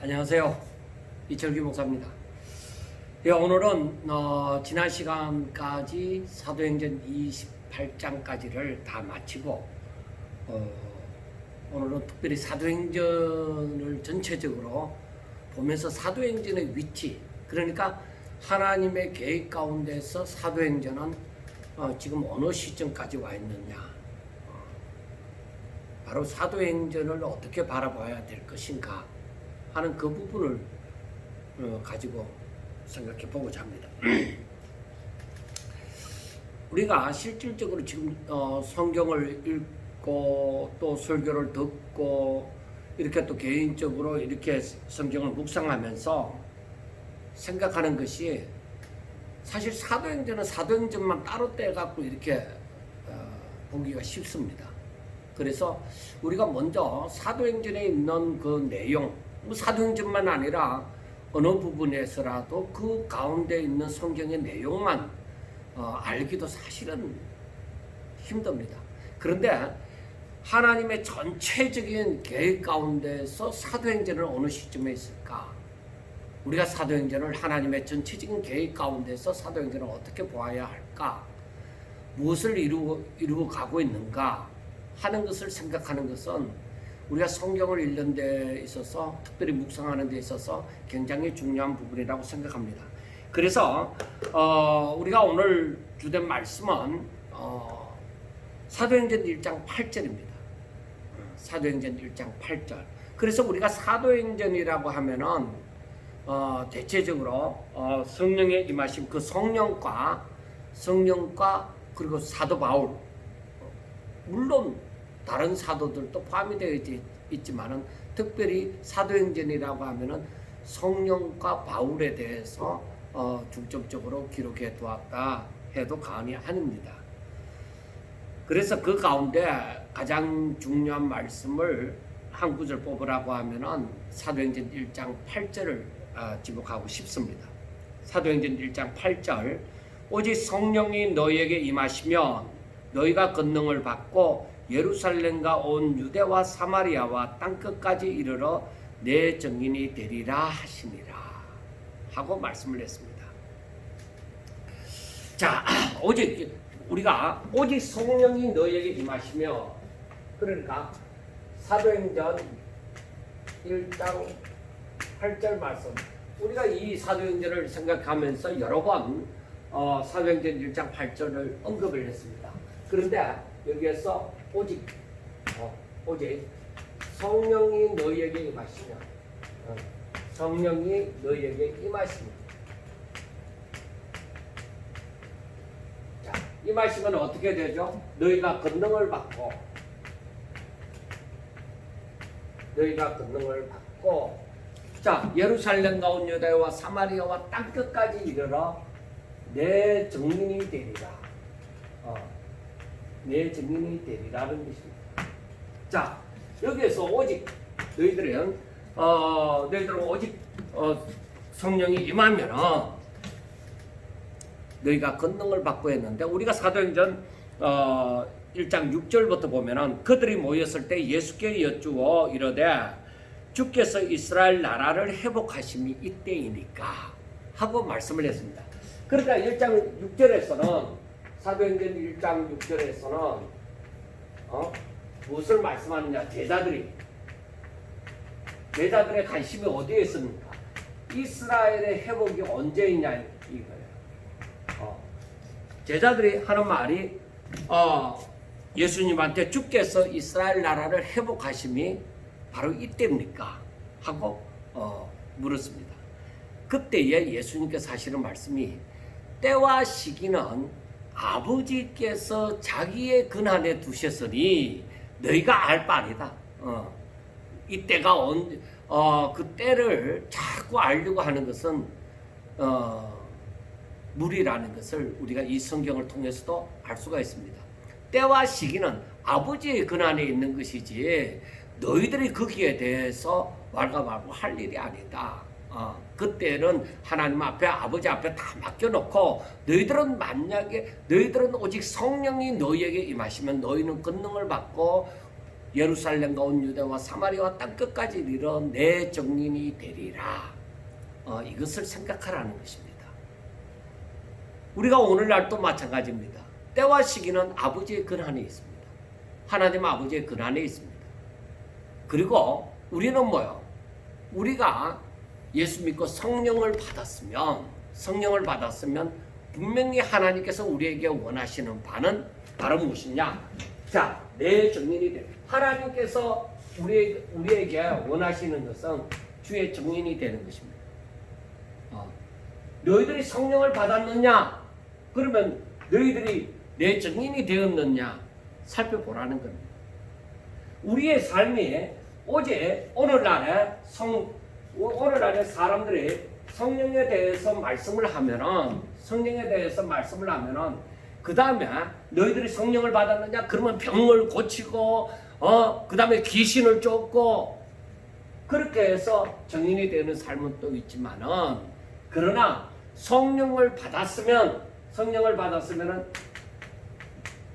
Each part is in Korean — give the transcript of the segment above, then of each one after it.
안녕하세요. 이철규 목사입니다. 오늘은 지난 시간까지 사도행전 28장까지를 다 마치고 오늘은 특별히 사도행전을 전체적으로 보면서 사도행전의 위치, 그러니까 하나님의 계획 가운데서 사도행전은 지금 어느 시점까지 와 있느냐, 바로 사도행전을 어떻게 바라봐야 될 것인가 하는 그 부분을 가지고 생각해 보고자 합니다. 우리가 실질적으로 지금 성경을 읽고 또 설교를 듣고 이렇게 또 개인적으로 이렇게 성경을 묵상하면서 생각하는 것이, 사실 사도행전은 사도행전만 따로 떼갖고 이렇게 보기가 쉽습니다. 그래서 우리가 먼저 사도행전에 있는 그 내용, 사도행전만 아니라 어느 부분에서라도 그 가운데 있는 성경의 내용만 알기도 사실은 힘듭니다. 그런데 하나님의 전체적인 계획 가운데서 사도행전을 어느 시점에 있을까? 우리가 사도행전을 하나님의 전체적인 계획 가운데서 사도행전을 어떻게 보아야 할까? 무엇을 이루고 가고 있는가 하는 것을 생각하는 것은 우리가 성경을 읽는 데 있어서, 특별히 묵상하는 데 있어서 굉장히 중요한 부분이라고 생각합니다. 그래서 우리가 오늘 주된 말씀은 사도행전 1장 8절입니다. 사도행전 1장 8절. 그래서 우리가 사도행전이라고 하면은 대체적으로 성령의 임하심, 그 성령과 그리고 사도 바울, 물론 다른 사도들도 포함이 되어 있지만은 특별히 사도행전이라고 하면은 성령과 바울에 대해서 중점적으로 기록해 두었다 해도 과언이 아닙니다. 그래서 그 가운데 가장 중요한 말씀을 한 구절 뽑으라고 하면은 사도행전 1장 8절을 지목하고 싶습니다. 사도행전 1장 8절. 오직 성령이 너희에게 임하시면 너희가 권능을 받고 예루살렘과 온 유대와 사마리아와 땅끝까지 이르러 내 증인이 되리라 하시니라 하고 말씀을 했습니다. 자, 오직 성령이 너희에게 임하시며, 그러니까 사도행전 1장 8절 말씀, 우리가 이 사도행전을 생각하면서 여러 번 사도행전 1장 8절을 언급을 했습니다. 그런데 여기에서 오직 성령이 너희에게 임하시며, 성령이 너희에게 임하시며, 자, 임하시면 어떻게 되죠? 너희가 권능을 받고 자, 예루살렘과 온 유다와 사마리아와 땅끝까지 이르러 내 증인이 되리라. 내 증인이 되리라는 것입니다. 자, 여기에서 오직 너희들은 오직 성령이 임하면은 너희가 권능을 받고 했는데, 우리가 사도행전 1장 6절부터 보면은 그들이 모였을 때 예수께 여쭈어 이르되 주께서 이스라엘 나라를 회복하심이 이때이니까 하고 말씀을 했습니다. 그러니까 1장 6절에서는, 사도행전 1장 6절에서는 무엇을 말씀하느냐? 제자들의 관심이 어디에 있습니까? 이스라엘의 회복이 언제 있냐 이거예요. 제자들이 하는 말이 예수님한테 주께서 이스라엘 나라를 회복하심이 바로 이때입니까? 하고 물었습니다. 그때에 예수님께서 하시는 말씀이, 때와 시기는 아버지께서 자기의 근한에 두셨으니 너희가 알 바 아니다. 이때가 그 때를 자꾸 알려고 하는 것은 무리라는 것을 우리가 이 성경을 통해서도 알 수가 있습니다. 때와 시기는 아버지의 근한에 있는 것이지 너희들이 거기에 대해서 왈가왈부 할 일이 아니다. 그때는 하나님 앞에, 아버지 앞에 다 맡겨놓고 너희들은 오직 성령이 너희에게 임하시면 너희는 권능을 받고 예루살렘과 온 유대와 사마리아와 땅끝까지 이르러 내 정인이 되리라. 이것을 생각하라는 것입니다. 우리가 오늘날도 마찬가지입니다. 때와 시기는 아버지의 권한에 있습니다. 하나님 아버지의 권한에 있습니다. 그리고 우리는 뭐요? 우리가 예수 믿고 성령을 받았으면 분명히 하나님께서 우리에게 원하시는 바는 바로 무엇이냐? 자, 내 정인이 돼. 하나님께서 우리에게 원하시는 것은 주의 정인이 되는 것입니다. 너희들이 성령을 받았느냐? 그러면 너희들이 내 정인이 되었느냐? 살펴보라는 겁니다. 우리의 삶이 오늘날에 사람들이 성령에 대해서 말씀을 하면은 그 다음에 너희들이 성령을 받았느냐? 그러면 병을 고치고 그 다음에 귀신을 쫓고 그렇게 해서 정인이 되는 삶은 또 있지만은, 그러나 성령을 받았으면은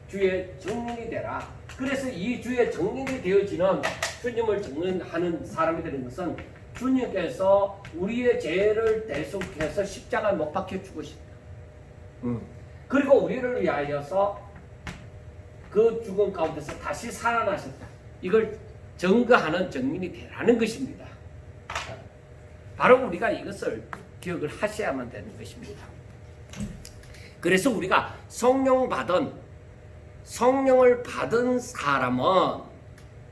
주의 정인이 되라. 그래서 이 주의 정인이 되어지는 주님을 정인하는 사람이 되는 것은 주님께서 우리의 죄를 대속해서 십자가에 못 박혀 죽으셨다. 그리고 우리를 위하여서 그 죽음 가운데서 다시 살아나셨다. 이걸 증거하는 정인이 되라는 것입니다. 바로 우리가 이것을 기억을 하셔야만 되는 것입니다. 그래서 우리가 성령을 받은 사람은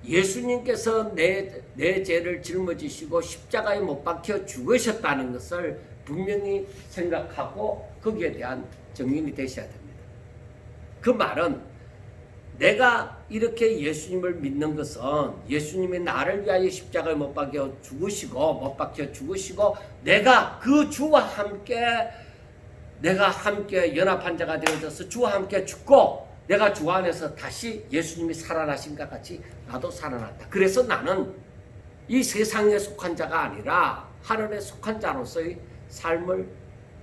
예수님께서 내 죄를 짊어지시고 십자가에 못 박혀 죽으셨다는 것을 분명히 생각하고 거기에 대한 정인이 되셔야 됩니다. 그 말은 내가 이렇게 예수님을 믿는 것은 예수님이 나를 위하여 십자가에 못 박혀 죽으시고 내가 그 주와 함께 연합한 자가 되어져서 주와 함께 죽고 내가 주 안에서 다시 예수님이 살아나신 것 같이 나도 살아났다. 그래서 나는 이 세상에 속한 자가 아니라 하늘에 속한 자로서의 삶을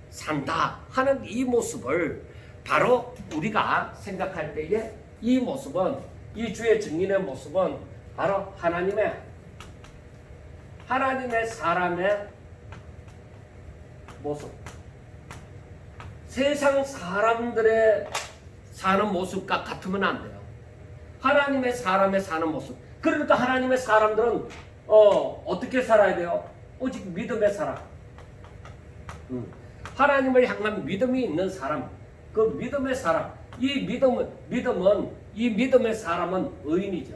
산다 하는 이 모습을 바로 우리가 생각할 때에 이 모습은, 이 주의 정인의 모습은 바로 하나님의 사람의 모습, 세상 사람들의 사는 모습과 같으면 안 돼요. 하나님의 사람의 사는 모습. 그러니까 하나님의 사람들은 어떻게 살아야 돼요? 오직 믿음의 사람. 하나님을 향한 믿음이 있는 사람. 그 믿음의 사람. 이 믿음의 사람은 의인이죠.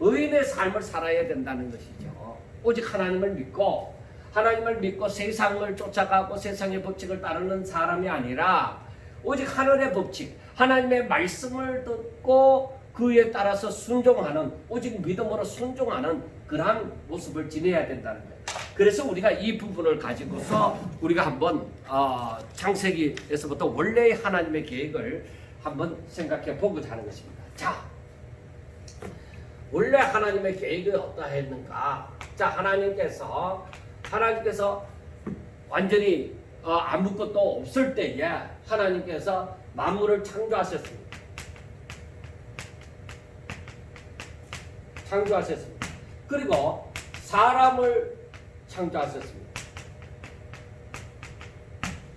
의인의 삶을 살아야 된다는 것이죠. 오직 하나님을 믿고 세상을 쫓아가고 세상의 법칙을 따르는 사람이 아니라 오직 하늘의 법칙, 하나님의 말씀을 듣고 그에 따라서 순종하는, 오직 믿음으로 순종하는 그러한 모습을 지내야 된다는 거예요. 그래서 우리가 이 부분을 가지고서 우리가 한번 창세기에서부터 원래의 하나님의 계획을 한번 생각해 보고자 하는 것입니다. 자, 원래 하나님의 계획이 어떠했는가? 자, 하나님께서 완전히 아무것도 없을 때에 하나님께서 만물을 창조하셨습니다. 그리고 사람을 창조하셨습니다.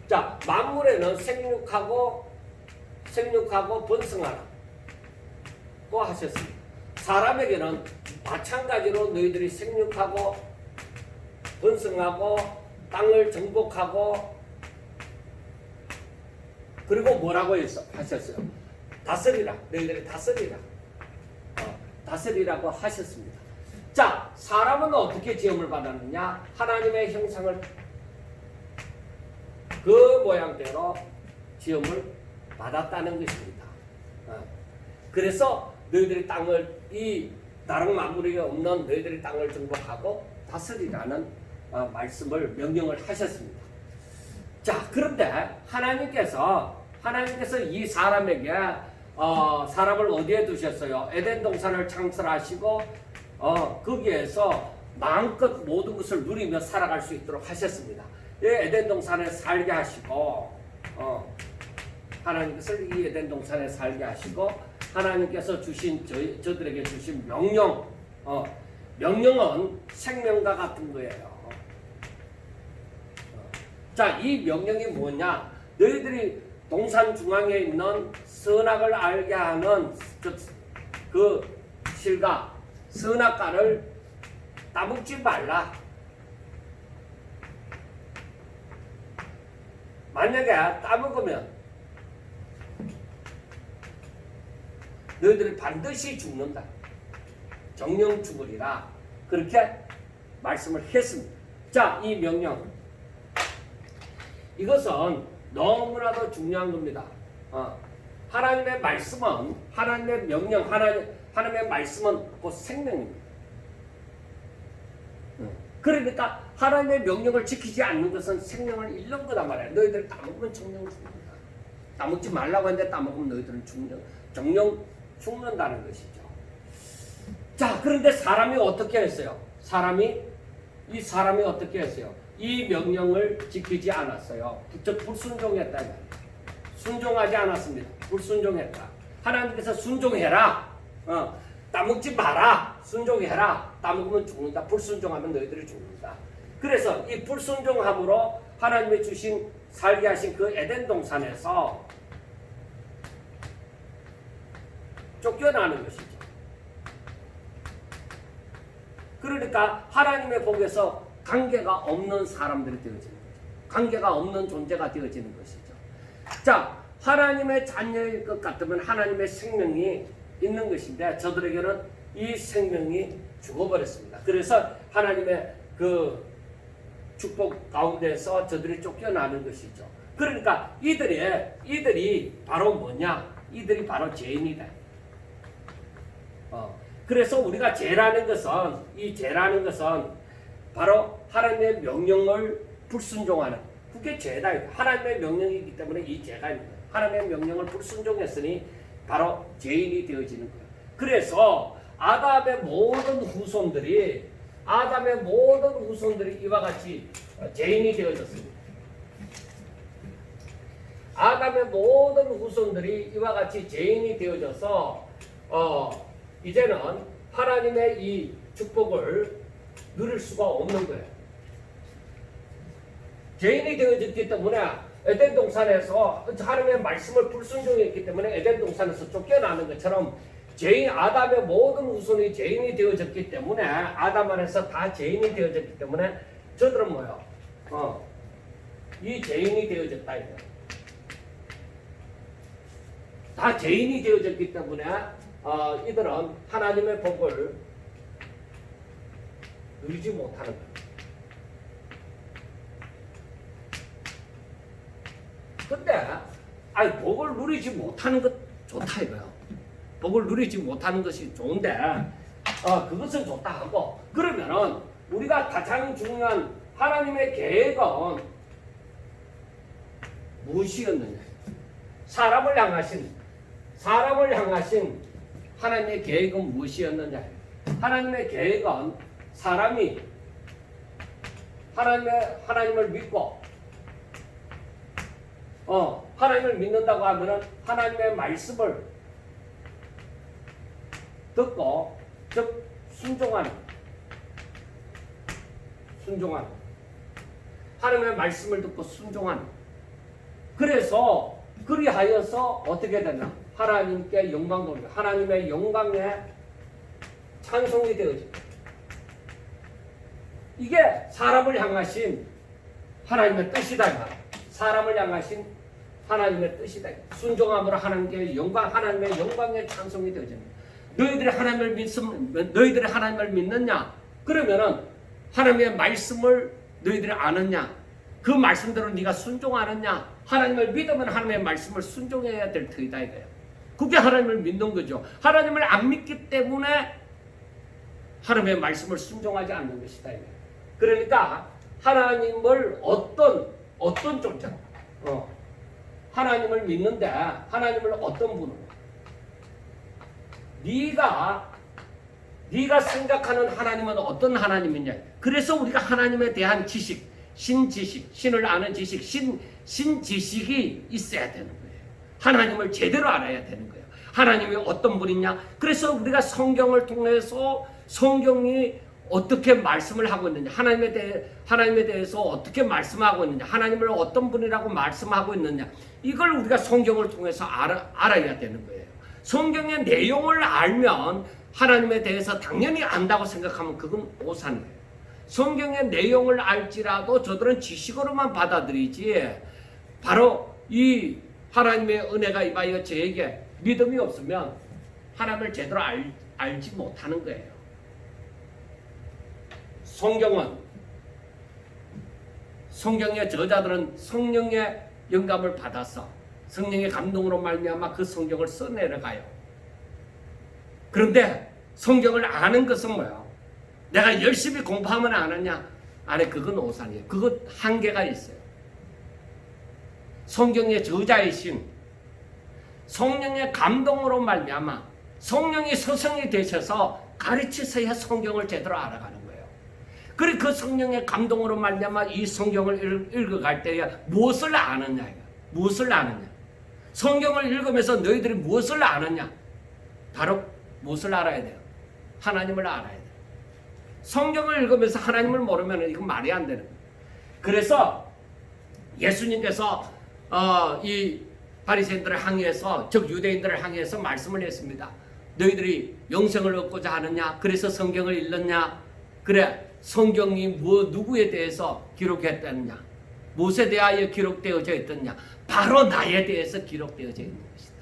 자, 만물에는 생육하고 번성하라고 하셨습니다. 사람에게는 마찬가지로 너희들이 생육하고 번성하고 땅을 정복하고 그리고 뭐라고 하셨어요? 다스리라. 너희들이 다스리라고 하셨습니다. 자, 사람은 어떻게 지음을 받았느냐? 하나님의 형상을 그 모양대로 지음을 받았다는 것입니다. 그래서 너희들이 이 다른 만물이 없는 너희들이 땅을 정복하고 다스리라는 말씀을 명령을 하셨습니다. 자, 그런데 하나님께서 이 사람에게 사람을 어디에 두셨어요? 에덴 동산을 창설하시고 거기에서 마음껏 모든 것을 누리며 살아갈 수 있도록 하셨습니다. 에덴 동산에 살게 하시고 하나님께서 이 에덴 동산에 살게 하시고 하나님께서 주신 저들에게 주신 명령, 명령은 생명과 같은 거예요. 자, 이 명령이 뭐냐? 너희들이 동산 중앙에 있는 선악을 알게 하는 그 실과 선악과를 따먹지 말라. 만약에 따먹으면 너희들이 반드시 죽는다. 정령 죽으리라. 그렇게 말씀을 했습니다. 자, 이 명령. 이것은 너무나도 중요한 겁니다. 하나님의 말씀은, 하나님의 명령, 하나님의 말씀은 곧 생명입니다. 그러니까 하나님의 명령을 지키지 않는 것은 생명을 잃는 거단 말이에요. 너희들 따먹으면 정령 죽는다. 따먹지 말라고 했는데 따먹으면 너희들은 정령 죽는다는 것이죠. 자, 그런데 사람이 어떻게 했어요? 사람이 어떻게 했어요? 이 명령을 지키지 않았어요. 불순종했다. 순종하지 않았습니다. 불순종했다. 하나님께서 순종해라. 따먹지 마라. 순종해라. 따먹으면 죽는다. 불순종하면 너희들이 죽는다. 그래서 이 불순종함으로 하나님이 주신 살게 하신 그 에덴 동산에서 쫓겨나는 것이죠. 그러니까 하나님의 복에서 관계가 없는 사람들이 되어지는 거죠. 관계가 없는 존재가 되어지는 것이죠. 자, 하나님의 자녀일 것 같으면 하나님의 생명이 있는 것인데 저들에게는 이 생명이 죽어버렸습니다. 그래서 하나님의 그 축복 가운데서 저들이 쫓겨나는 것이죠. 그러니까 이들이 바로 뭐냐? 이들이 바로 죄인이다. 그래서 우리가 죄라는 것은 바로 하나님의 명령을 불순종하는, 그게 죄다. 하나님의 명령이기 때문에 이 죄가 있는 거예요. 하나님의 명령을 불순종했으니 바로 죄인이 되어지는 거예요. 그래서 아담의 모든 후손들이 이와 같이 죄인이 되어졌습니다. 아담의 모든 후손들이 이와 같이 죄인이 되어져서 이제는 하나님의 이 축복을 누릴 수가 없는 거예요. 죄인이 되어졌기 때문에 에덴 동산에서 하나님의 말씀을 불순종했기 때문에 에덴 동산에서 쫓겨나는 것처럼 아담의 모든 후손이 죄인이 되어졌기 때문에 아담 안에서 다 죄인이 되어졌기 때문에 저들은 뭐요? 이 죄인이 되어졌다 이거예요. 다 죄인이 되어졌기 때문에 이들은 하나님의 복을 누리지 못하는 거예요. 근데 복을 누리지 못하는 것 좋다 이거예요. 복을 누리지 못하는 것이 좋은데 그것은 좋다 하고, 그러면은 우리가 가장 중요한 하나님의 계획은 무엇이었느냐? 사람을 향하신 하나님의 계획은 무엇이었느냐? 하나님의 계획은 사람이 하나님을 믿고 하나님을 믿는다고 하면은 하나님의 말씀을 듣고, 즉 순종하는 하나님의 말씀을 듣고 순종하는. 그래서 그리하여서 어떻게 되나? 하나님께 영광 돌리고 하나님의 영광에 찬송이 되어집니다. 이게 사람을 향하신 하나님의 뜻이다 이 말이야. 사람을 향하신 하나님의 뜻이다. 순종함으로 하나님의 영광에 찬송이 되어집니다. 너희들이 하나님을 믿느냐? 그러면은 하나님의 말씀을 너희들이 아느냐? 그 말씀대로 네가 순종하느냐? 하나님을 믿으면 하나님의 말씀을 순종해야 될 터이다 이거예요. 그게 하나님을 믿는 거죠. 하나님을 안 믿기 때문에 하나님의 말씀을 순종하지 않는 것이다 이거예요. 그러니까 하나님을 어떤 존재로 하나님을 믿는데 하나님을 어떤 분으로 네가 생각하는 하나님은 어떤 하나님이냐. 그래서 우리가 하나님에 대한 지식, 신을 아는 지식, 신지식이 있어야 되는 거예요. 하나님을 제대로 알아야 되는 거예요. 하나님이 어떤 분이냐? 그래서 우리가 성경을 통해서 성경이 어떻게 말씀을 하고 있느냐? 하나님에 대해서 어떻게 말씀하고 있느냐? 하나님을 어떤 분이라고 말씀하고 있느냐? 이걸 우리가 성경을 통해서 알아야 되는 거예요. 성경의 내용을 알면 하나님에 대해서 당연히 안다고 생각하면 그건 오산이에요. 성경의 내용을 알지라도 저들은 지식으로만 받아들이지 바로 이 하나님의 은혜가 임하여 저에게 믿음이 없으면 하나님을 제대로 알지 못하는 거예요. 성경의 저자들은 성령의 영감을 받아서 성령의 감동으로 말미암아 그 성경을 써내려가요. 그런데 성경을 아는 것은 뭐야? 내가 열심히 공부하면 아느냐? 아니, 그건 오산이에요. 그것 한계가 있어요. 성경의 저자이신 성령의 감동으로 말미암아 성령이 스승이 되셔서 가르치셔야 성경을 제대로 알아가는 거예요. 그리고 그 성령의 감동으로 말미암아 이 성경을 읽어갈 때에 무엇을 아느냐? 무엇을 아느냐? 성경을 읽으면서 너희들이 무엇을 아느냐? 바로 무엇을 알아야 돼요? 하나님을 알아야 돼요. 성경을 읽으면서 하나님을 모르면 이건 말이 안 되는 거예요. 그래서 예수님께서 이 바리새인들을 향해서, 즉 유대인들을 향해서 말씀을 했습니다. 너희들이 영생을 얻고자 하느냐? 그래서 성경을 읽느냐? 그래, 성경이 누구에 대해서 기록했느냐? 무엇에 대하여 기록되어져 있느냐? 바로 나에 대해서 기록되어져 있는 것이다.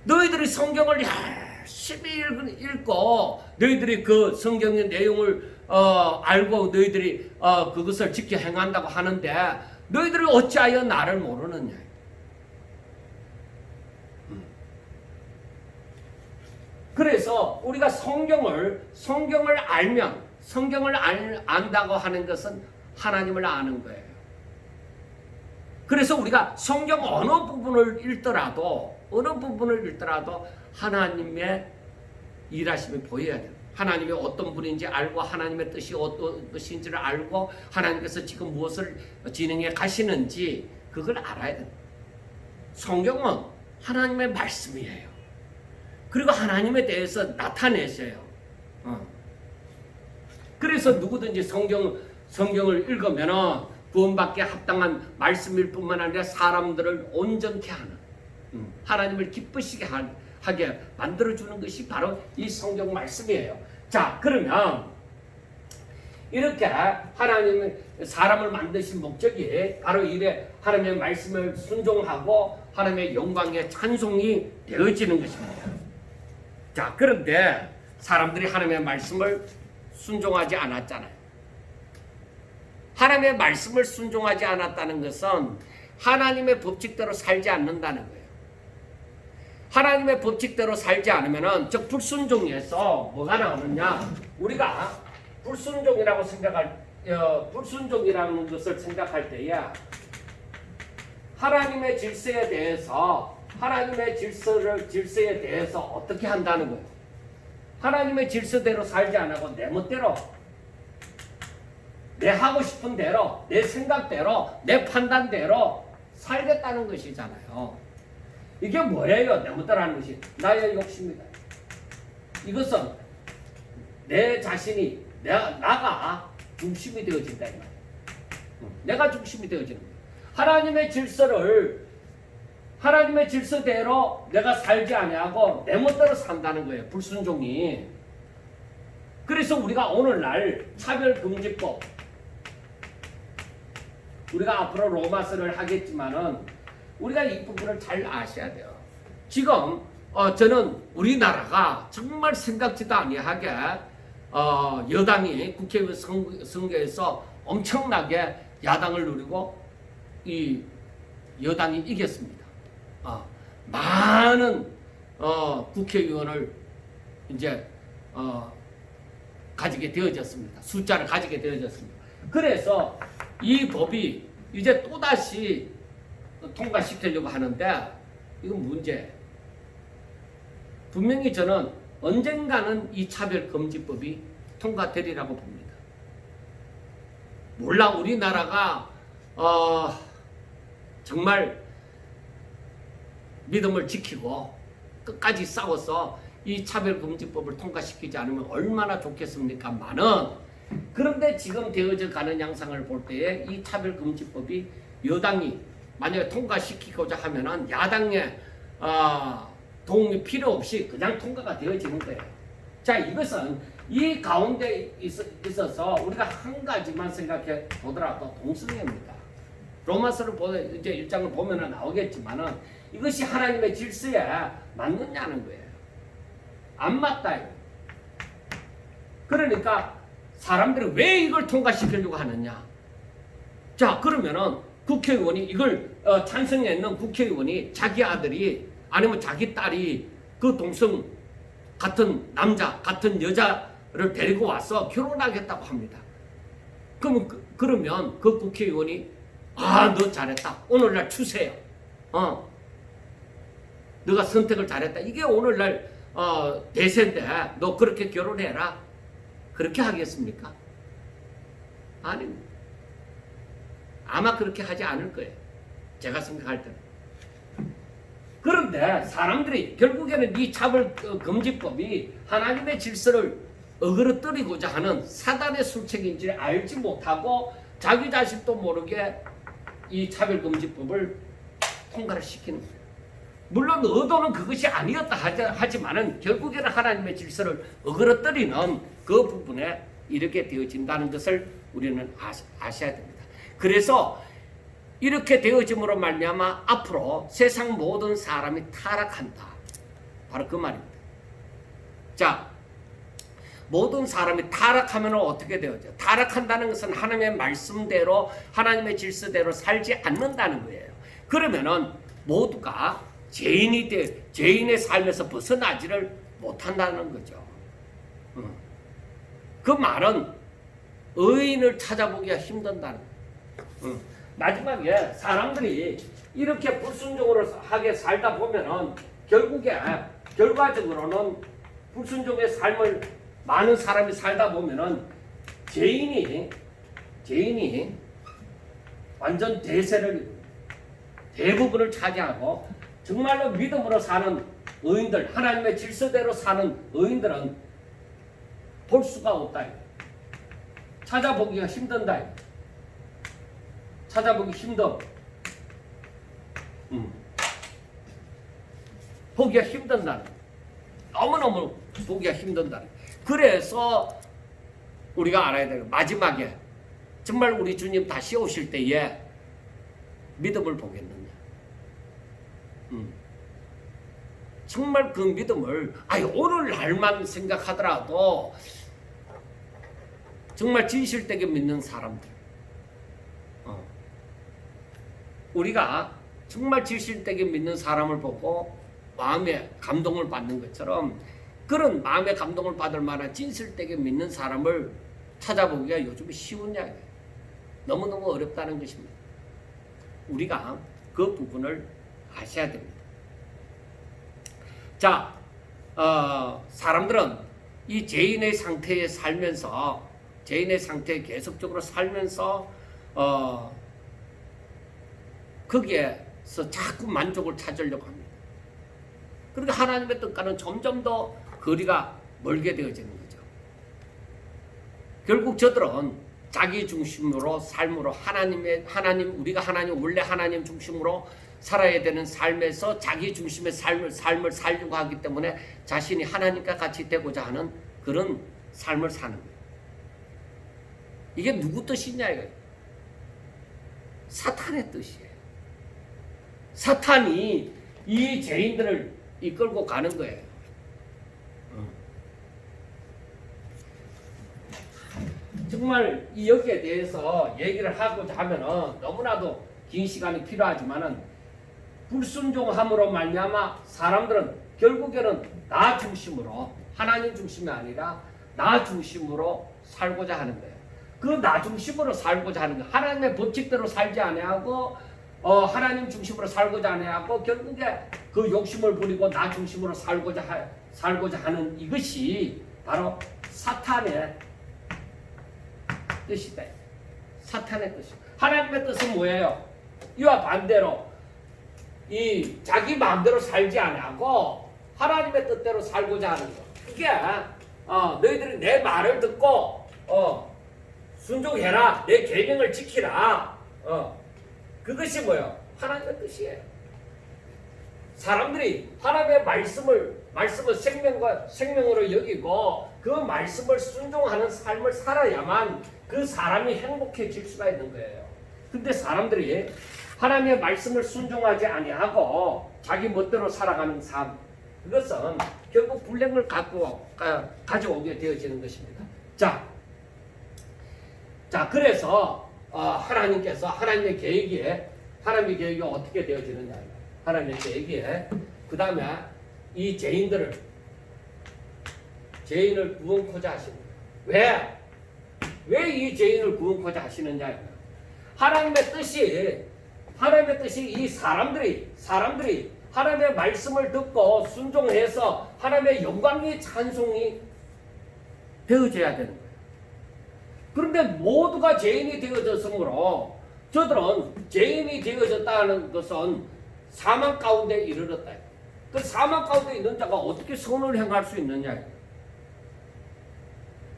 너희들이 성경을 열심히 읽고 너희들이 그 성경의 내용을 알고 너희들이 그것을 지켜 행한다고 하는데 너희들이 어찌하여 나를 모르느냐? 그래서 우리가 성경을 알면, 성경을 안다고 하는 것은 하나님을 아는 거예요. 그래서 우리가 성경 어느 부분을 읽더라도 하나님의 일하심이 보여야 돼요. 하나님이 어떤 분인지 알고 하나님의 뜻이 어떤 뜻인지를 알고 하나님께서 지금 무엇을 진행해 가시는지 그걸 알아야 돼요. 성경은 하나님의 말씀이에요. 그리고 하나님에 대해서 나타내셔요. 그래서 누구든지 성경을 읽으면 구원받기에 합당한 말씀일 뿐만 아니라 사람들을 온전케 하는, 하나님을 기쁘시게 하게 만들어주는 것이 바로 이 성경 말씀이에요. 자, 그러면 이렇게 하나님이 사람을 만드신 목적이 바로 이래 하나님의 말씀을 순종하고 하나님의 영광의 찬송이 되어지는 것입니다. 자, 그런데 사람들이 하나님의 말씀을 순종하지 않았잖아요. 하나님의 말씀을 순종하지 않았다는 것은 하나님의 법칙대로 살지 않는다는 거예요. 하나님의 법칙대로 살지 않으면은, 즉 불순종에서 뭐가 나오느냐? 우리가 불순종이라는 것을 생각할 때에 하나님의 질서에 대해서 어떻게 한다는 거예요? 하나님의 질서대로 살지 않고 내 멋대로, 내 하고 싶은 대로, 내 생각대로, 내 판단대로 살겠다는 것이잖아요. 이게 뭐예요? 내 멋대로 하는 것이 나의 욕심이다. 이것은 내 자신이, 나가 중심이 되어진다. 내가 중심이 되어지는 거예요. 하나님의 질서대로 내가 살지 아니하고 내 멋대로 산다는 거예요. 불순종이. 그래서 우리가 오늘날 차별금지법, 우리가 앞으로 로마서를 하겠지만은 우리가 이 부분을 잘 아셔야 돼요. 지금 저는 우리나라가 정말 생각지도 아니하게 여당이 국회의원 선거에서 엄청나게 야당을 누리고 이 여당이 이겼습니다. 많은 국회의원을 이제 가지게 되어졌습니다. 숫자를 가지게 되어졌습니다. 그래서 이 법이 이제 또다시 통과시키려고 하는데 이건 문제예요. 분명히 저는 언젠가는 이 차별금지법이 통과되리라고 봅니다. 몰라, 우리나라가 정말 믿음을 지키고 끝까지 싸워서 이 차별금지법을 통과시키지 않으면 얼마나 좋겠습니까만은, 그런데 지금 되어져 가는 양상을 볼 때에 이 차별금지법이 여당이 만약에 통과시키고자 하면은 야당의 도움이 필요 없이 그냥 통과가 되어지는 거예요. 자, 이것은 이 가운데 있어서 우리가 한 가지만 생각해 보더라도 동성애입니다. 로마서를 이제 1장을 보면 나오겠지만은 이것이 하나님의 질서에 맞느냐는 거예요. 안 맞다. 그러니까 사람들이 왜 이걸 통과시키려고 하느냐? 자, 그러면은 국회의원이 이걸 찬성했는 국회의원이 자기 아들이 아니면 자기 딸이 그 동성 같은 남자 같은 여자를 데리고 와서 결혼하겠다고 합니다. 그러면 그 국회의원이 너 잘했다. 오늘날 추세야. 너가 선택을 잘했다. 이게 오늘날 대세인데 너 그렇게 결혼해라. 그렇게 하겠습니까? 아닙니다. 아마 그렇게 하지 않을 거예요. 제가 생각할 때는. 그런데 사람들이 결국에는 이 차별금지법이 하나님의 질서를 어그러뜨리고자 하는 사단의 술책인지 알지 못하고 자기 자신도 모르게 이 차별금지법을 통과를 시키는 거예요. 물론 의도는 그것이 아니었다 하지만은 결국에는 하나님의 질서를 어그러뜨리는 그 부분에 이렇게 되어진다는 것을 우리는 아셔야 됩니다. 그래서 이렇게 되어짐으로 말미암아 앞으로 세상 모든 사람이 타락한다. 바로 그 말입니다. 자, 모든 사람이 타락하면 어떻게 되어져? 타락한다는 것은 하나님의 말씀대로 하나님의 질서대로 살지 않는다는 거예요. 그러면은 모두가 죄인의 삶에서 벗어나지를 못한다는 거죠. 그 말은 의인을 찾아보기가 힘든다는 거예요. 마지막에 사람들이 이렇게 불순종으로 하게 살다 보면은 결과적으로는 불순종의 삶을 많은 사람이 살다 보면은 죄인이 완전 대부분을 차지하고 정말로 믿음으로 사는 의인들, 하나님의 질서대로 사는 의인들은 볼 수가 없다. 찾아보기가 힘든다. 찾아보기 힘들어. 보기가 힘든다. 너무너무 보기가 힘든다. 그래서 우리가 알아야 되는 마지막에 정말 우리 주님 다시 오실 때에 믿음을 보겠느냐. 정말 그 믿음을 오늘날만 생각하더라도 정말 진실되게 믿는 사람들, 우리가 정말 진실되게 믿는 사람을 보고 마음에 감동을 받는 것처럼 그런 마음에 감동을 받을 만한 진실되게 믿는 사람을 찾아보기가 요즘 쉬운 이야기예요. 너무너무 어렵다는 것입니다. 우리가 그 부분을 아셔야 됩니다. 자, 사람들은 이 죄인의 상태에 살면서 죄인의 상태에 계속적으로 살면서 거기에서 자꾸 만족을 찾으려고 합니다. 그러니까 하나님의 뜻과는 점점 더 거리가 멀게 되어지는 거죠. 결국 저들은 자기 중심으로 삶으로 우리가 원래 하나님 중심으로 살아야 되는 삶에서 자기 중심의 삶을 살려고 하기 때문에 자신이 하나님과 같이 되고자 하는 그런 삶을 사는 거예요. 이게 누구 뜻이냐 이거예요. 사탄의 뜻이에요. 사탄이 이 죄인들을 이끌고 가는 거예요. 정말 여기에 대해서 얘기를 하고자 하면은 너무나도 긴 시간이 필요하지만은 불순종함으로 말미암아 사람들은 결국에는 나 중심으로 하나님 중심이 아니라 나 중심으로 살고자 하는 거예요. 그 나 중심으로 살고자 하는 거예요. 하나님의 법칙대로 살지 아니하고 하나님 중심으로 살고자 아니하고 결국에 그 욕심을 부리고 나 중심으로 살고자 하는 이것이 바로 사탄의 뜻이다. 사탄의 뜻이. 하나님의 뜻은 뭐예요? 이와 반대로 이 자기 마음대로 살지 않고 하나님의 뜻대로 살고자 하는 거. 그게 너희들이 내 말을 듣고 순종해라. 내 계명을 지키라. 그것이 뭐예요? 하나님의 뜻이에요. 사람들이 하나님의 말씀을 생명으로 여기고 그 말씀을 순종하는 삶을 살아야만 그 사람이 행복해질 수가 있는 거예요. 근데 사람들이 하나님의 말씀을 순종하지 아니하고 자기 멋대로 살아가는 삶, 그것은 결국 불행을 가져오게 되어지는 것입니다. 자, 그래서 하나님께서 하나님의 계획이 어떻게 되어지느냐. 하나님의 계획에 그 다음에 이 죄인을 구원코자 하십니다. 왜 이 죄인을 구원코자 하시느냐. 하나님의 뜻이 이 사람들이 하나님의 말씀을 듣고 순종해서 하나님의 영광의 찬송이 되어져야 되는 거예요. 그런데 모두가 죄인이 되어졌으므로 저들은 죄인이 되어졌다는 것은 사망 가운데 이르렀다. 그 사망 가운데 있는 자가 어떻게 선을 행할 수 있느냐.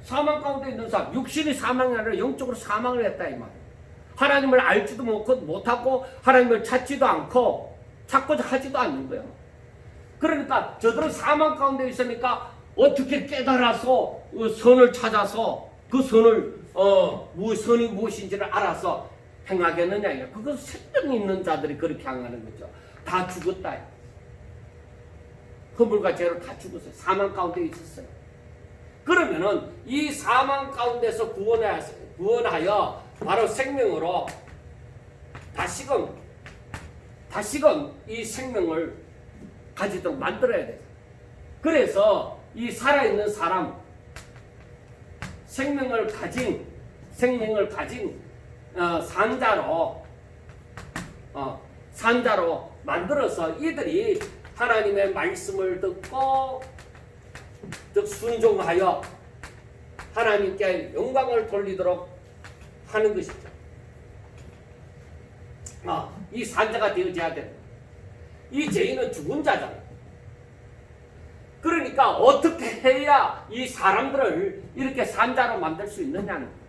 사망 가운데 있는 사람, 육신이 사망이 아니라 영적으로 사망을 했다 이 말이에요. 하나님을 알지도 못하고 하나님을 찾지도 않고 찾고자 하지도 않는 거예요. 그러니까 저들은 사망 가운데 있으니까 어떻게 깨달아서 선을 찾아서 그 선을 선이 무엇인지를 알아서 행하겠느냐. 그건 생명이 있는 자들이 그렇게 행하는 거죠. 다 죽었다. 허물과 죄로 다 죽었어요. 사망 가운데 있었어요. 그러면은 이 사망 가운데서 구원하여 바로 생명으로 다시금 이 생명을 가지도록 만들어야 돼요. 그래서 이 살아있는 사람, 생명을 가진 산자로 만들어서 이들이 하나님의 말씀을 듣고 즉 순종하여 하나님께 영광을 돌리도록 하는 것이죠. 이 산자가 되어져야 됩니다. 이 죄인은 죽은 자잖아요. 그러니까 어떻게 해야 이 사람들을 이렇게 산자로 만들 수 있느냐는 거예요.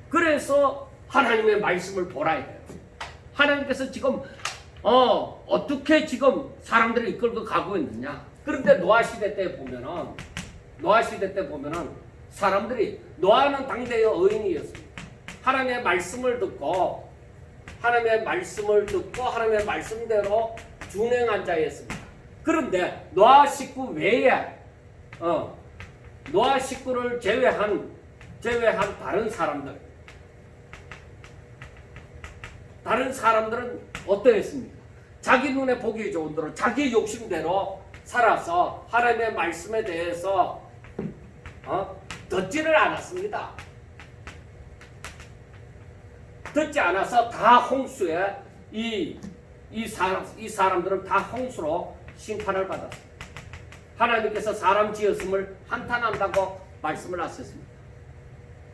그래서 하나님의 말씀을 보라야 돼요. 하나님께서 지금 어떻게 지금 사람들을 이끌고 가고 있느냐. 그런데 노아 시대 때 보면은 사람들이 노아는 당대의 의인이었습니다. 하나님의 말씀을 듣고 하나님의 말씀대로 준행한 자였습니다. 그런데 노아 식구 외에 노아 식구를 제외한 다른 사람들은 어떠했습니까? 자기 눈에 보기 좋은 대로 자기 욕심대로 살아서 하나님의 말씀에 대해서 듣지를 않았습니다. 듣지 않아서 다 홍수에 이 사람들은 다 홍수로 심판을 받았습니다. 하나님께서 사람 지었음을 한탄한다고 말씀을 하셨습니다.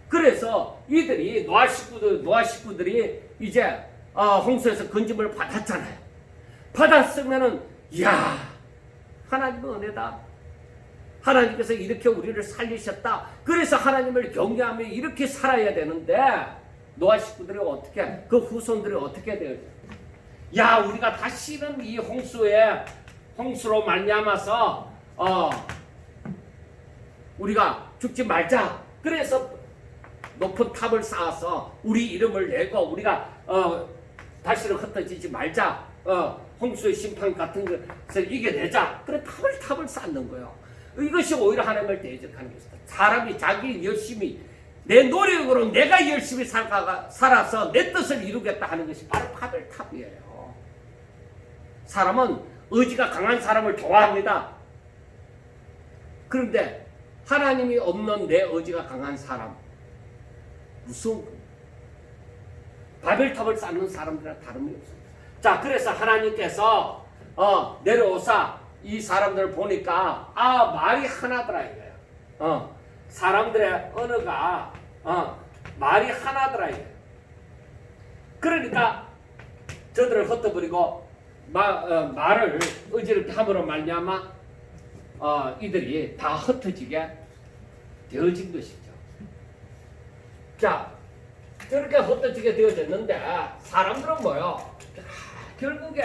그래서 이들이 노아 식구들이 이제 홍수에서 건짐을 받았잖아요. 받았으면은 하나님의 은혜다. 하나님께서 이렇게 우리를 살리셨다. 그래서 하나님을 경외하며 이렇게 살아야 되는데 노아 식구들이 그 후손들이 어떻게 돼요? 우리가 다시는 이 홍수로 말미암아서 우리가 죽지 말자. 그래서 높은 탑을 쌓아서 우리 이름을 내고 우리가 다시는 흩어지지 말자. 홍수의 심판 같은 것을 이겨내자. 그래 탑을 쌓는 거예요. 이것이 오히려 하나님을 대적하는 것이다. 사람이 자기 열심히 내 노력으로 내가 열심히 살아서 내 뜻을 이루겠다 하는 것이 바로 파벨탑이에요. 사람은 의지가 강한 사람을 좋아합니다. 그런데 하나님이 없는 내 의지가 강한 사람, 무서운 거예요. 바벨탑을 쌓는 사람들과 다름이 없습니다. 자, 그래서 하나님께서 내려오사 이 사람들을 보니까 말이 하나더라 이거예요. 사람들의 언어가 말이 하나더라 이거예요. 그러니까 저들을 흩어버리고 말을 어지럽게 함으로 말미암아 이들이 다 흩어지게 되어진 것이죠. 자, 저렇게 흩어지게 되어졌는데 사람들은 뭐요? 결국에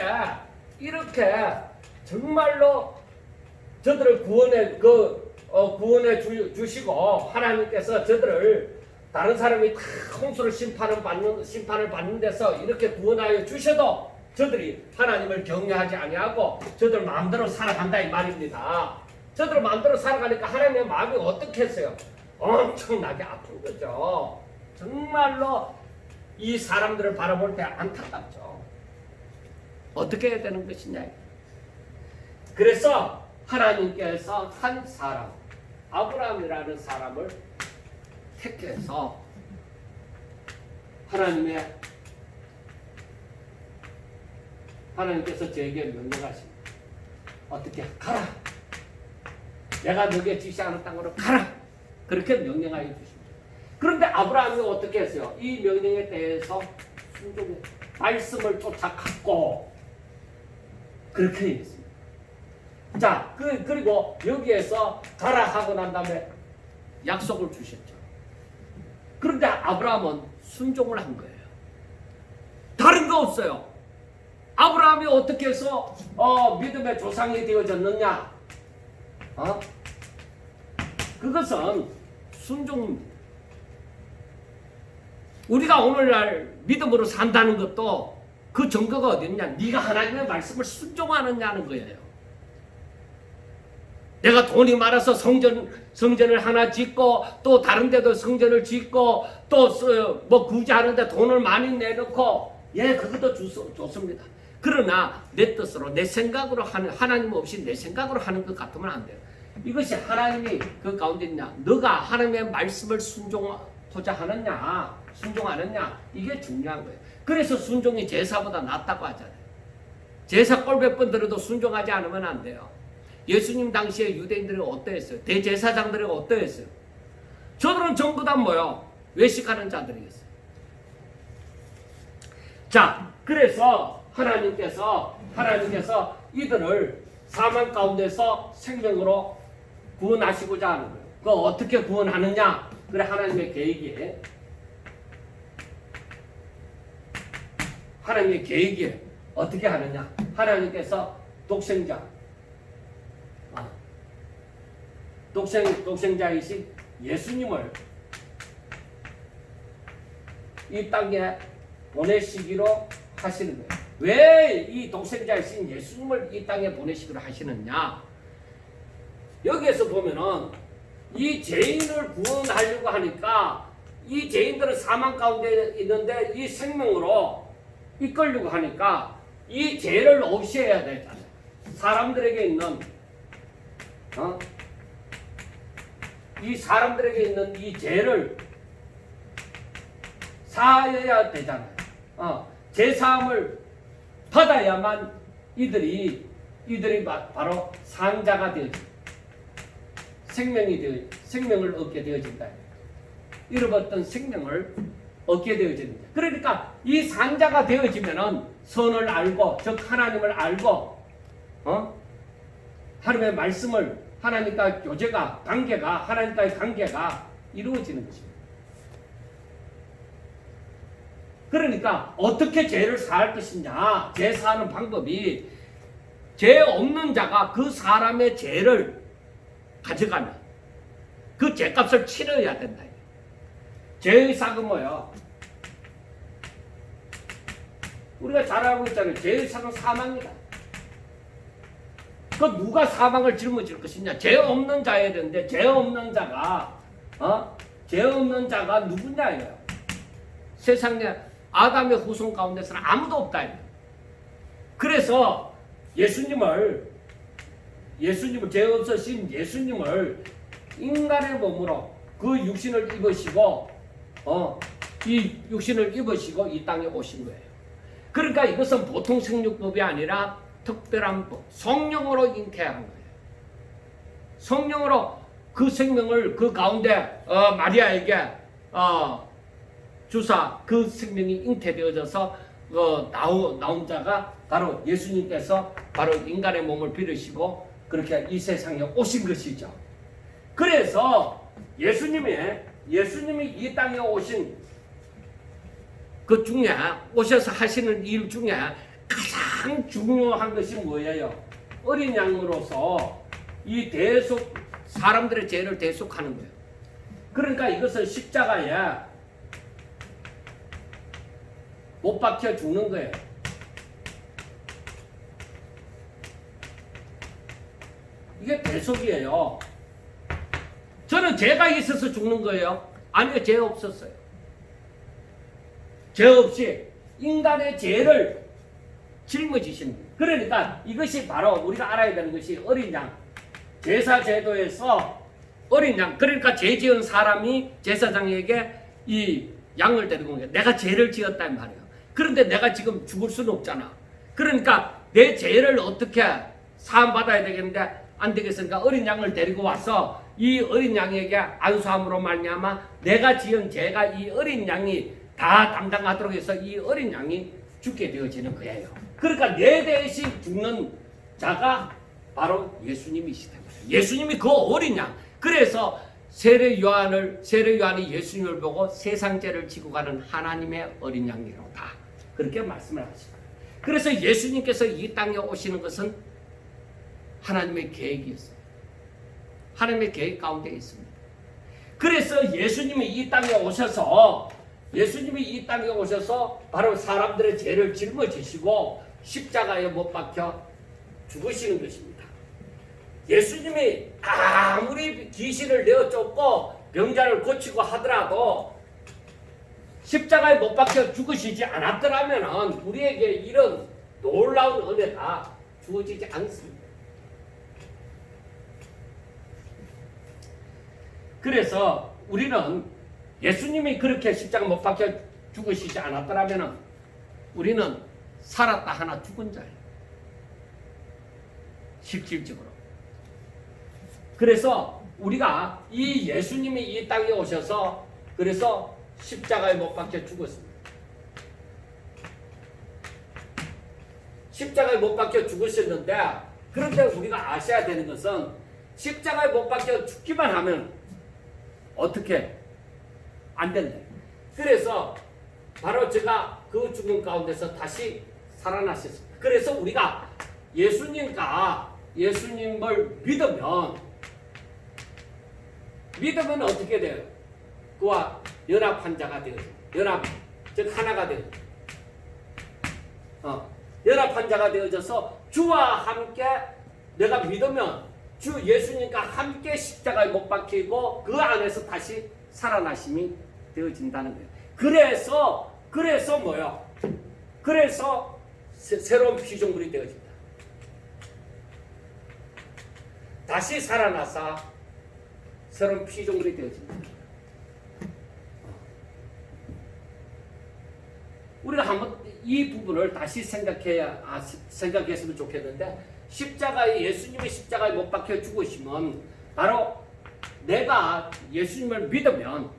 이렇게 정말로 저들을 구원해 주시고 하나님께서 저들을 다른 사람이 다 홍수를 심판을 받는 데서 이렇게 구원하여 주셔도 저들이 하나님을 경외하지 아니하고 저들 마음대로 살아간다 이 말입니다. 저들 마음대로 살아가니까 하나님의 마음이 어떻게 했어요? 엄청나게 아픈 거죠. 정말로 이 사람들을 바라볼 때 안타깝죠. 어떻게 해야 되는 것이냐. 그래서 하나님께서 한 사람, 아브라함이라는 사람을 택해서 하나님께서 저에게 명령하십니다. 어떻게? 가라. 내가 너에게 지시하는 땅으로 가라. 그렇게 명령하여 주십니다. 그런데 아브라함이 어떻게 했어요? 이 명령에 대해서 순종해 말씀을 쫓아갔고 그렇게 했습니다. 자, 그리고 여기에서 가라 하고 난 다음에 약속을 주셨죠. 그런데 아브라함은 순종을 한 거예요. 다른 거 없어요. 아브라함이 어떻게 해서 믿음의 조상이 되어졌느냐? 그것은 순종입니다. 우리가 오늘날 믿음으로 산다는 것도 그 증거가 어디 있냐? 네가 하나님의 말씀을 순종하느냐는 거예요. 내가 돈이 많아서 성전을 하나 짓고 또 다른 데도 성전을 짓고 또 뭐 구제하는데 돈을 많이 내놓고 그것도 좋습니다. 그러나 내 뜻으로 내 생각으로 하는 하나님 없이 내 생각으로 하는 것 같으면 안 돼요. 이것이 하나님이 그 가운데 있냐? 너가 하나님의 말씀을 순종하고자 하느냐? 순종하느냐? 이게 중요한 거예요. 그래서 순종이 제사보다 낫다고 하잖아요. 제사 꼴백 번 들어도 순종하지 않으면 안 돼요. 예수님 당시에 유대인들이 어떠했어요? 대제사장들이 어떠했어요? 저들은 전부 다 뭐요? 외식하는 자들이겠어요. 자, 그래서 하나님께서 이들을 사망 가운데서 생명으로 구원하시고자 하는 거예요. 그거 어떻게 구원하느냐? 그래, 하나님의 계획이에요. 어떻게 하느냐? 하나님께서 독생자이신 예수님을 이 땅에 보내시기로 하시는 거예요. 왜 이 독생자이신 예수님을 이 땅에 보내시기로 하시느냐? 여기에서 보면은 이 죄인을 구원하려고 하니까 이 죄인들은 사망 가운데 있는데 이 생명으로 이끌려고 하니까 이 죄를 없애야 되잖아요. 사람들에게 있는 이 죄를 사해야 되잖아요. 죄사함을 받아야만 이들이 바로 상자가 되어진다. 생명을 얻게 되어진다. 잃어버렸던 생명을 얻게 되어진다. 그러니까 이 상자가 되어지면은 선을 알고, 즉 하나님을 알고, 하나님의 말씀을 하나님과의 하나님과의 관계가 이루어지는 것입니다. 그러니까 어떻게 죄를 사할 것이냐? 죄 사하는 방법이 죄 없는 자가 그 사람의 죄를 가져가면 그 죄값을 치러야 된다. 죄의 삭은 뭐예요? 우리가 잘 알고 있잖아요. 죄의 삭은 사망이다. 그 누가 사망을 짊어질 것이냐? 죄 없는 자여야 되는데 죄 없는 자가 누구냐예요? 세상에 아담의 후손 가운데서는 아무도 없다. 그래서 예수님을 죄 없으신 예수님을 인간의 몸으로 그 육신을 입으시고 이 육신을 입으시고 이 땅에 오신 거예요. 그러니까 이것은 보통 생육법이 아니라 특별한 법, 성령으로 잉태한 거예요. 성령으로 그 생명을 그 가운데 마리아에게 주사 그 생명이 잉태되어져서 나온 자가 바로 예수님께서 바로 인간의 몸을 빌으시고 그렇게 이 세상에 오신 것이죠. 그래서 예수님이 이 땅에 오신 그 중에 오셔서 하시는 일 중에 가장 중요한 것이 뭐예요? 어린 양으로서 이 사람들의 죄를 대속하는 거예요. 그러니까 이것은 십자가에 못 박혀 죽는 거예요. 이게 대속이에요. 저는 죄가 있어서 죽는 거예요? 아니요, 죄 없었어요. 죄 없이 인간의 죄를 짊어지신 거예요. 그러니까 이것이 바로 우리가 알아야 되는 것이 어린 양. 제사 제도에서 어린 양. 그러니까 죄 지은 사람이 제사장에게 이 양을 데리고 온 거예요. 내가 죄를 지었단 말이에요. 그런데 내가 지금 죽을 수는 없잖아. 그러니까 내 죄를 어떻게 사함받아야 되겠는데 안 되겠으니까 어린 양을 데리고 와서 이 어린 양에게 안수함으로 말미암아 내가 지은 죄가 이 어린 양이 다 담당하도록 해서 이 어린 양이 죽게 되어지는 거예요. 그러니까 내 대신 죽는 자가 바로 예수님이시다. 예수님이 그 어린 양. 그래서 세례 요한이 예수님을 보고 세상 죄를 지고 가는 하나님의 어린 양이로다. 그렇게 말씀을 하십니다. 그래서 예수님께서 이 땅에 오시는 것은 하나님의 계획이었어요. 하나님의 계획 가운데 있습니다. 그래서 예수님이 이 땅에 오셔서 바로 사람들의 죄를 짊어지시고 십자가에 못 박혀 죽으시는 것입니다. 예수님이 아무리 귀신을 내어 쫓고 병자를 고치고 하더라도 십자가에 못 박혀 죽으시지 않았더라면 우리에게 이런 놀라운 은혜가 주어지지 않습니다. 그래서 우리는 예수님이 그렇게 십자가 못 박혀 죽으시지 않았더라면 우리는 살았다 하나 죽은 자예요. 실질적으로. 그래서 우리가 이 예수님이 이 땅에 오셔서 그래서 십자가에 못 박혀 죽었습니다. 십자가에 못 박혀 죽으셨는데 그런데 우리가 아셔야 되는 것은 십자가에 못 박혀 죽기만 하면 어떻게 안 된대. 그래서 바로 제가 그 죽음 가운데서 다시 살아나셨습니다. 그래서 우리가 예수님을 믿으면 어떻게 돼요? 그와 연합한 자가 되어져. 즉 하나가 되어져. 연합한 자가 되어져서 주와 함께 내가 믿으면 주 예수님과 함께 십자가에 못 박히고 그 안에서 다시 살아나심이 되어진다는 거예요. 그래서 뭐요? 그래서 새로운 피조물이 되어진다. 다시 살아나서 새로운 피조물이 되어진다. 우리가 한번 이 부분을 다시 생각했으면 좋겠는데 예수님이 십자가에 못 박혀 죽으시면 바로 내가 예수님을 믿으면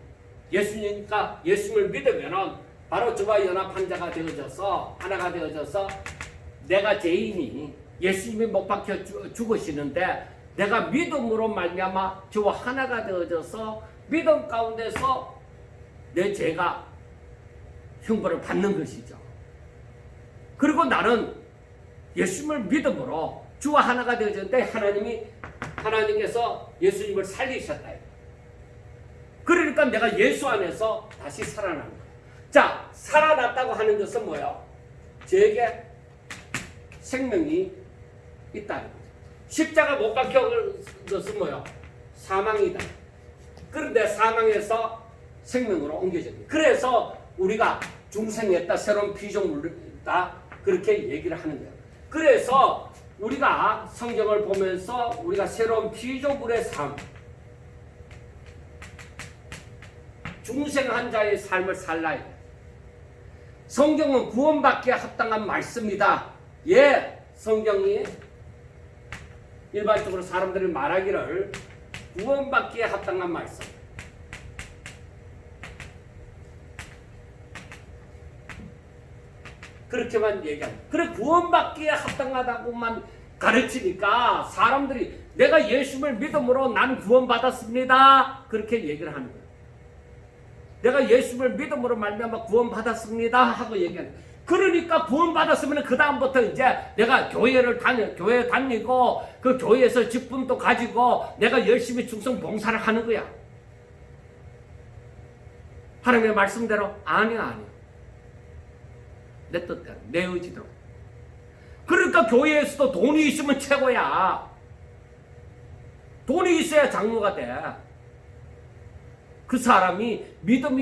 바로 저와 연합한 자가 되어져서 하나가 되어져서 내가 죄인이 예수님이 못 박혀 죽으시는데 내가 믿음으로 말미암아 저와 하나가 되어져서 믿음 가운데서 내 죄가 형벌을 받는 것이죠. 그리고 나는 예수님을 믿음으로 주와 하나가 되어졌는데 하나님께서 예수님을 살리셨다. 그러니까 내가 예수 안에서 다시 살아난 거예요. 자, 살아났다고 하는 것은 뭐예요? 저에게 생명이 있다는 거죠. 십자가 못 박혀 것은 뭐예요? 사망이다. 그런데 사망에서 생명으로 옮겨졌다. 그래서 우리가 중생했다, 새로운 피조물이다, 그렇게 얘기를 하는 거예요. 그래서 우리가 성경을 보면서 우리가 새로운 피조물의 삶, 중생한 자의 삶을 살라야 돼요. 성경은 구원받기에 합당한 말씀이다. 예, 성경이 일반적으로 사람들이 말하기를 구원받기에 합당한 말씀. 그렇게만 얘기합니다. 그래 구원받기에 합당하다고만 가르치니까 사람들이 내가 예수를 믿음으로 난 구원받았습니다. 그렇게 얘기를 하는 거예요. 내가 예수를 믿음으로 말미암아 구원받았습니다 하고 얘기하는 거예요. 그러니까 구원받았으면 그 다음부터 이제 내가 교회 다니고 그 교회에서 직분도 가지고 내가 열심히 충성 봉사를 하는 거야. 하나님의 말씀대로 아니야. 내 뜻대로, 내 의지대로. 그러니까 교회에서도 돈이 있으면 최고야. 돈이 있어야 장로가 돼. 그 사람이 믿음이